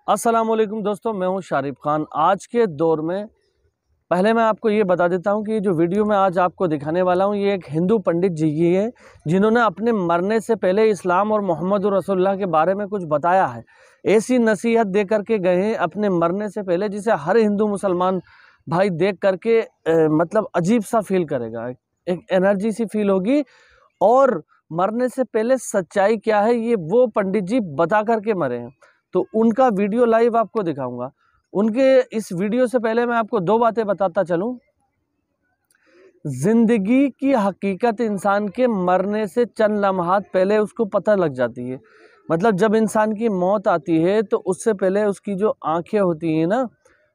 अस्सलामुअलैकुम दोस्तों, मैं हूं शारिफ खान। आज के दौर में पहले मैं आपको ये बता देता हूं कि ये जो वीडियो मैं आज आपको दिखाने वाला हूं ये एक हिंदू पंडित जी की है, जिन्होंने अपने मरने से पहले इस्लाम और मोहम्मद रसूलुल्लाह के बारे में कुछ बताया है। ऐसी नसीहत दे करके गए हैं अपने मरने से पहले, जिसे हर हिंदू मुसलमान भाई देख करके मतलब अजीब सा फील करेगा, एक एनर्जी सी फील होगी। और मरने से पहले सच्चाई क्या है ये वो पंडित जी बता करके मरे हैं, तो उनका वीडियो लाइव आपको दिखाऊंगा। उनके इस वीडियो से पहले मैं आपको दो बातें बताता चलूं। जिंदगी की हकीकत इंसान के मरने से चंद लम्हात पहले उसको पता लग जाती है। मतलब जब इंसान की मौत आती है तो उससे पहले उसकी जो आंखें होती हैं ना,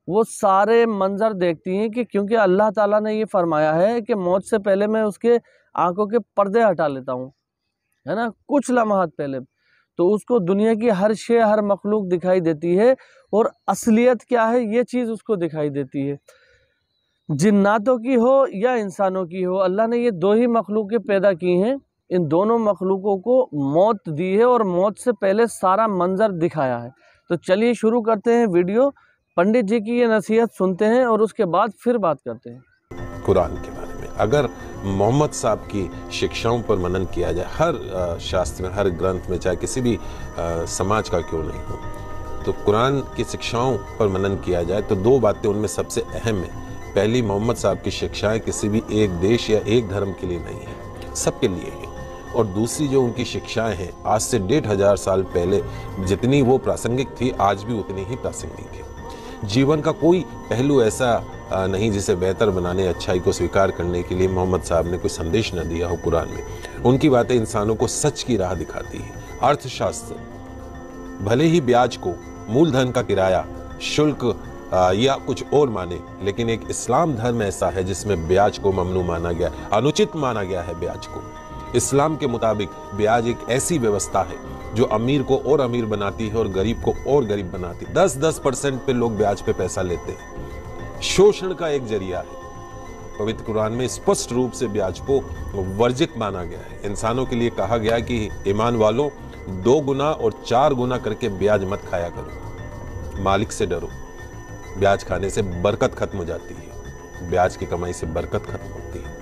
वो सारे मंजर देखती हैं, कि क्योंकि अल्लाह ताला ने ये फरमाया है कि मौत से पहले मैं उसके आंखों के पर्दे हटा लेता हूँ, है ना, कुछ लम्हात पहले। तो उसको दुनिया की हर शे हर मखलूक दिखाई देती है, और असलियत क्या है ये चीज़ उसको दिखाई देती है। जिन्नातों की हो या इंसानों की हो, अल्लाह ने ये दो ही मखलूकें पैदा की हैं। इन दोनों मखलूकों को मौत दी है और मौत से पहले सारा मंजर दिखाया है। तो चलिए शुरू करते हैं वीडियो। पंडित जी की ये नसीहत सुनते हैं और उसके बाद फिर बात करते हैं कुरान के बारे में। अगर मोहम्मद साहब की शिक्षाओं पर मनन किया जाए, हर शास्त्र में, हर ग्रंथ में, चाहे किसी भी समाज का क्यों नहीं हो, तो कुरान की शिक्षाओं पर मनन किया जाए तो दो बातें उनमें सबसे अहम है। पहली, मोहम्मद साहब की शिक्षाएं किसी भी एक देश या एक धर्म के लिए नहीं है, सबके लिए है। और दूसरी जो उनकी शिक्षाएं हैं, आज से 1500 साल पहले जितनी वो प्रासंगिक थी, आज भी उतनी ही प्रासंगिक है। जीवन का कोई पहलू ऐसा नहीं जिसे बेहतर बनाने, अच्छाई को स्वीकार करने के लिए मोहम्मद साहब ने कोई संदेश न दिया हो कुरान में। उनकी बातें इंसानों को सच की राह दिखाती है। अर्थशास्त्र भले ही ब्याज को मूलधन का किराया, शुल्क या कुछ और माने, लेकिन एक इस्लाम धर्म ऐसा है जिसमें ब्याज को ममनू माना गया, अनुचित माना गया है ब्याज को। इस्लाम के मुताबिक ब्याज एक ऐसी व्यवस्था है जो अमीर को और अमीर बनाती है और गरीब को और गरीब बनाती है। 10% पे लोग ब्याज पे पैसा लेते हैं। शोषण का एक जरिया है। पवित्र कुरान में स्पष्ट रूप से ब्याज को वर्जित माना गया है। इंसानों के लिए कहा गया कि ईमान वालों, 2 गुना और 4 गुना करके ब्याज मत खाया करो, मालिक से डरो। ब्याज खाने से बरकत खत्म हो जाती है, ब्याज की कमाई से बरकत खत्म होती है।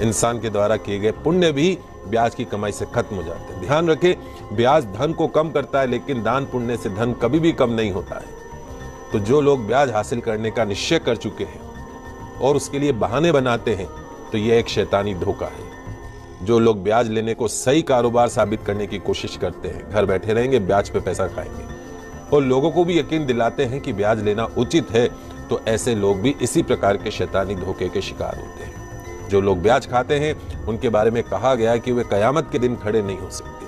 इंसान के द्वारा किए गए पुण्य भी ब्याज की कमाई से खत्म हो जाते हैं। ध्यान रखें, ब्याज धन को कम करता है, लेकिन दान पुण्य से धन कभी भी कम नहीं होता है। तो जो लोग ब्याज हासिल करने का निश्चय कर चुके हैं और उसके लिए बहाने बनाते हैं, तो यह एक शैतानी धोखा है। जो लोग ब्याज लेने को सही कारोबार साबित करने की कोशिश करते हैं, घर बैठे रहेंगे, ब्याज पे पैसा खाएंगे, और लोगों को भी यकीन दिलाते हैं कि ब्याज लेना उचित है, तो ऐसे लोग भी इसी प्रकार के शैतानी धोखे के शिकार होते हैं। जो लोग ब्याज खाते हैं उनके बारे में कहा गया है कि वे कयामत के दिन खड़े नहीं हो सकते,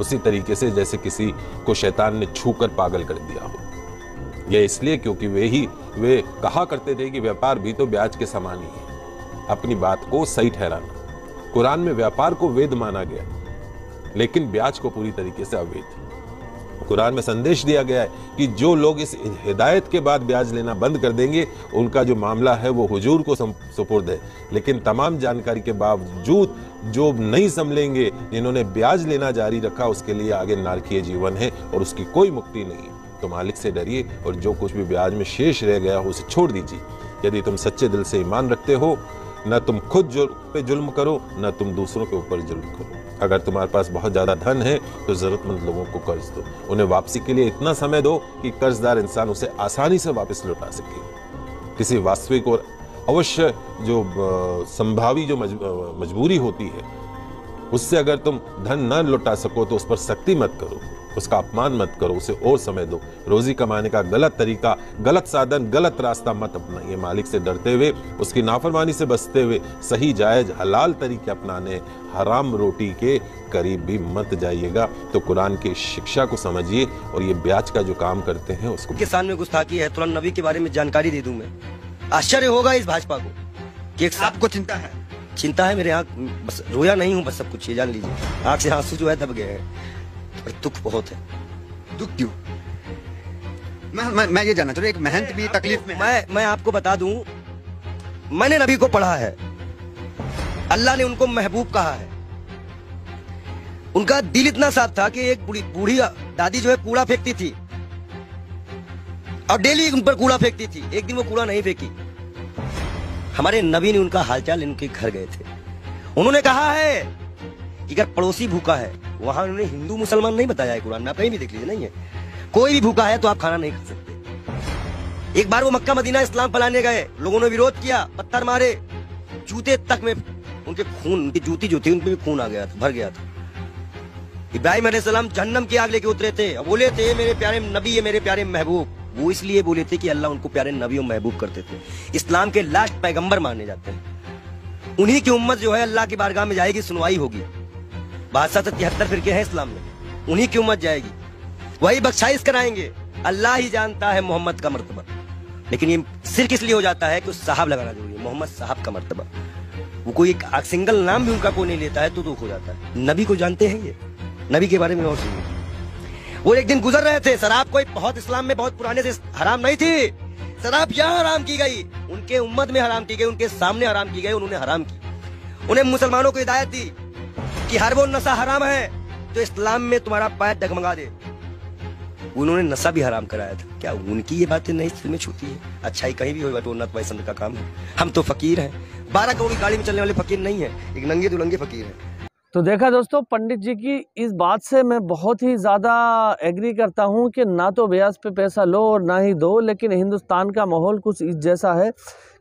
उसी तरीके से जैसे किसी को शैतान ने छूकर पागल कर दिया हो। यह इसलिए क्योंकि वे कहा करते थे कि व्यापार भी तो ब्याज के समान ही है। अपनी बात को सही ठहराना। कुरान में व्यापार को वेद माना गया, लेकिन ब्याज को पूरी तरीके से अवैध। कुरान में संदेश दिया गया है कि जो लोग इस हिदायत के बाद ब्याज लेना बंद कर देंगे, उनका जो मामला है वो हुजूर को सुपुर्द है। लेकिन तमाम जानकारी के बावजूद जो नहीं संभलेंगे, जिन्होंने ब्याज लेना जारी रखा, उसके लिए आगे नारकीय जीवन है और उसकी कोई मुक्ति नहीं है। तो मालिक से डरिए और जो कुछ भी ब्याज में शेष रह गया हो उसे छोड़ दीजिए। यदि तुम सच्चे दिल से ईमान रखते हो, न तुम खुद पे जुल्म करो, न तुम दूसरों के ऊपर जुल्म करो। अगर तुम्हारे पास बहुत ज्यादा धन है तो जरूरतमंद लोगों को कर्ज दो। उन्हें वापसी के लिए इतना समय दो कि कर्जदार इंसान उसे आसानी से वापस लौटा सके। किसी वास्तविक और अवश्य जो संभावी जो मजबूरी होती है, उससे अगर तुम धन न लौटा सको तो उस पर सख्ती मत करो, उसका अपमान मत करो, उसे और समय दो। रोजी कमाने का गलत तरीका, गलत साधन, गलत रास्ता मत अपनाइए। मालिक से डरते हुए, उसकी नाफरमानी से बचते हुए सही जायज हलाल तरीके अपनाने, हराम रोटी के करीब भी मत जाइएगा। तो कुरान की शिक्षा को समझिए और ये ब्याज का जो काम करते हैं उसको। किसान में गुस्ताखी है, तुरंत नबी के बारे में जानकारी दे दूं मैं। आश्चर्य होगा इस भाजपा को कि आपको चिंता है? चिंता है मेरे आँख, बस रोया नहीं हूँ, बस सब कुछ ये जान लीजिए। आँख से आंसू जो है दब गए हैं, पर दुख बहुत है। दुख क्यों? मैं ये जानना चाहता हूँ, एक मेहनत भी तकलीफ में है। मैं आपको बता दूं, मैंने नबी को पढ़ा है, अल्लाह ने उनको महबूब कहा है। उनका दिल इतना साफ था कि एक बूढ़ी दादी जो है कूड़ा फेंकती थी, और डेली उन पर कूड़ा फेंकती थी। एक दिन वो कूड़ा नहीं फेंकी। हमारे नबी ने उनका हालचाल इनके घर गए थे। उन्होंने कहा है कि अगर पड़ोसी भूखा है, वहां उन्होंने हिंदू मुसलमान नहीं बताया है कुरान में, आप कहीं भी देख लीजिए, नहीं है। कोई भी भूखा है तो आप खाना नहीं खा सकते। एक बार वो मक्का मदीना इस्लाम फैलाने गए, लोगों ने विरोध किया, पत्थर मारे, जूते तक में उनके खून, उनकी जूती जो थी उनपे भी खून आ गया था, भर गया था। इब्राहिम अलैहिस्सलाम जहन्नम की आग लेके उतरे थे, बोले थे मेरे प्यारे नबी है, मेरे प्यारे महबूब। वो इसलिए बोले थे कि अल्लाह उनको प्यारे नबी और महबूब करते थे। इस्लाम के लास्ट पैगंबर माने जाते हैं। उन्हीं की उम्मत जो है अल्लाह की बारगाह में जाएगी, सुनवाई होगी। 72-73 फिरके हैं इस्लाम में, उन्हीं की उम्मत जाएगी, वही बख्शाइश कराएंगे। अल्लाह ही जानता है मोहम्मद का मर्तबा। लेकिन ये सिर्फ इसलिए हो जाता है कि उस साहब लगाना जरूरी है, मोहम्मद साहब का मर्तबा। वो कोई एक सिंगल नाम भी उनका कोई नहीं लेता है तो दुख हो जाता है। नबी को जानते हैं, ये नबी के बारे में और सुनिए। वो एक दिन गुजर रहे थे, शराब कोई बहुत इस्लाम में बहुत पुराने से हराम नहीं थी। शराब यहाँ हराम की गई, उनके उम्मत में हराम की गई, उनके सामने हराम की गई, उन्होंने हराम की। उन्हें मुसलमानों को हिदायत दी कि हर वो नशा हराम है तो इस्लाम में तुम्हारा पैर डगमगा दे। उन्होंने नशा भी हराम कराया था। क्या उनकी ये बातें नहीं दिल में छूती है? अच्छाई कहीं भी हो, बटोरना तो वैसा का काम है। हम तो फकीर हैं, 12 करोड़ की गाड़ी में चलने वाले फकीर नहीं है, एक नंगे दुलंगे फकीर है। तो देखा दोस्तों, पंडित जी की इस बात से मैं बहुत ही ज़्यादा एग्री करता हूँ कि ना तो ब्याज पे पैसा लो और ना ही दो, लेकिन हिंदुस्तान का माहौल कुछ इस जैसा है,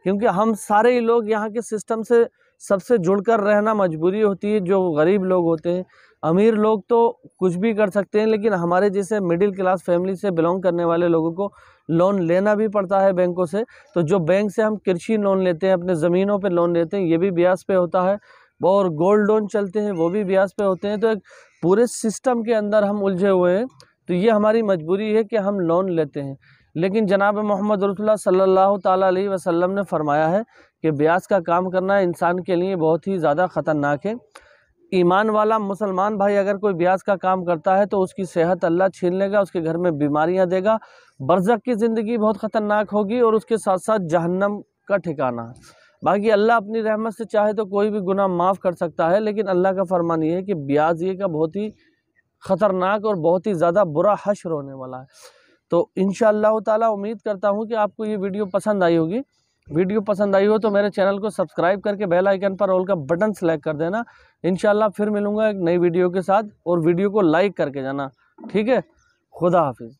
क्योंकि हम सारे ही लोग यहाँ के सिस्टम से सबसे जुड़कर रहना मजबूरी होती है। जो गरीब लोग होते हैं, अमीर लोग तो कुछ भी कर सकते हैं, लेकिन हमारे जैसे मिडिल क्लास फैमिली से बिलोंग करने वाले लोगों को लोन लेना भी पड़ता है बैंकों से। तो जो बैंक से हम कृषि लोन लेते हैं, अपने ज़मीनों पे लोन लेते हैं, ये भी ब्याज पे होता है, और गोल्ड लोन चलते हैं वो भी ब्याज पे होते हैं। तो एक पूरे सिस्टम के अंदर हम उलझे हुए हैं। तो ये हमारी मजबूरी है कि हम लोन लेते हैं। लेकिन जनाब मोहम्मद रसूलुल्लाह सल्लल्लाहु ताला अलैहि वसल्लम ने फरमाया है कि ब्याज का काम करना इंसान के लिए बहुत ही ज़्यादा ख़तरनाक है। ईमान वाला मुसलमान भाई अगर कोई ब्याज का काम करता है तो उसकी सेहत अल्लाह छीन लेगा, उसके घर में बीमारियां देगा, बरज़ख की ज़िंदगी बहुत ख़तरनाक होगी, और उसके साथ साथ जहन्नम का ठिकाना है। बाकी अल्लाह अपनी रहमत से चाहे तो कोई भी गुनाह माफ़ कर सकता है, लेकिन अल्लाह का फरमान ये है कि ब्याज ये का बहुत ही ख़तरनाक और बहुत ही ज़्यादा बुरा हश्र होने वाला है। तो इंशाअल्लाह ताला उम्मीद करता हूँ कि आपको ये वीडियो पसंद आई होगी। वीडियो पसंद आई हो तो मेरे चैनल को सब्सक्राइब करके बेल आइकन पर ऑल का बटन सेलेक्ट कर देना। इंशाअल्लाह फिर मिलूँगा एक नई वीडियो के साथ, और वीडियो को लाइक करके जाना, ठीक है। खुदा हाफिज़।